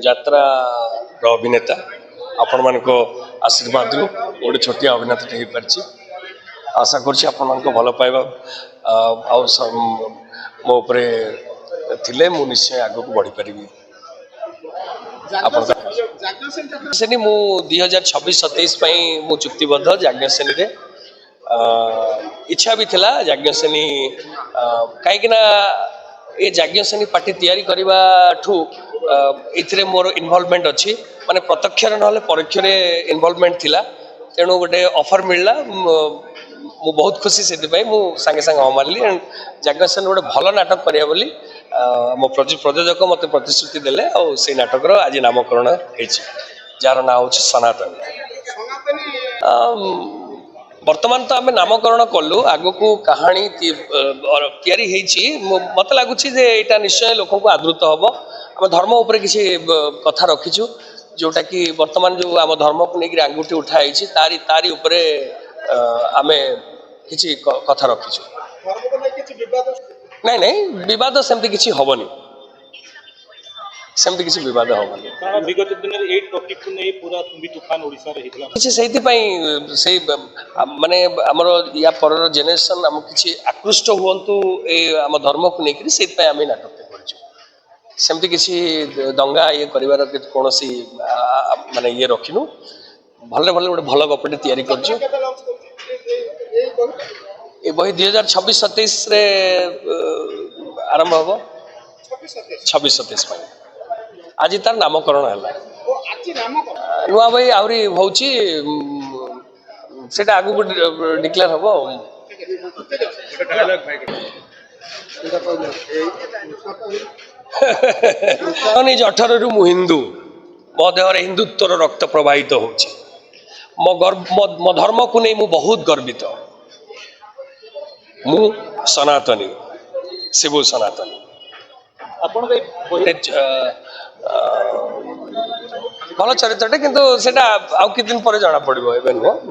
यात्रा अभिनेता आपण मान आशीर्वाद गोटे छोटिया अभिनेता हो पार्टी आशा कर भल पाइबा मो थिले मु निश्चय आग को बढ़ी पारि सेनी मु 2026-27 मु चुक्तिबद्ध जाज्ञसेनी रे इच्छा भी थिला जाज्ञसेनी कहीं ये जाज्ञसेनी पार्टी तैयारी करबा ठू इथरे मोर इन्वॉल्वमेंट अच्छी माने प्रत्यक्ष ना परोक्ष इन्वॉल्वमेंट थिला तेणु गोटे ऑफर मिलला मु बहुत खुशी से मु सांगे सांगे हाँ मारली एंड जाज्ञसेनी गोटे भल नाटक करिया बोली मो प्रयोजक मत प्रतिश्रुति देले और से नाटकर आज नामकरण होइछि जार ना होछि सनातन। वर्तमान तो आम नामकरण कलु आग को कहानी तैयारी मत लगुच यहाँ निश्चय लोक को आदृत हम आम धर्म उपर किसी कथा रखीचु जोटा कि वर्तमान जो आम धर्म को लेकर आंगुठी उठाई तारी उपरे आमे किसी कथा रखीचु नहीं नहीं विवाद सेमती किसी हेनी सेमती किसी विवाद हेनी विगत दिन में एट टॉपिक को नहीं पूरा तुम्बी तूफान ओडिसा रे हितला किसी सेति पई से माने हमर या परर जनरेशन हम किसी आकृष्ट हुंतु ए हम धर्म को लेकर सेति पई हम नाटक करछु सेमती किसी दंगा ये करिवार कोनोसी माने ये रखिनु भले भले गोटे भल गपटे तैयारी करछु ए बही 2026-27 रे आरंभ हो 26-27 आज तार नामकरण है नुआ भाई आहरी होची सेटा आगु डिक्लेयर हम निज 18 रु मु हिंदू मो देहर हिंदुत्वर रक्त प्रवाहित होची मो धर्म को नहीं मु बहुत गर्वित मु सनातनी शिवु सनातनी भल चरित्र किंतु सेटा आउ कि दिन पर जना पड़ो एवं नुह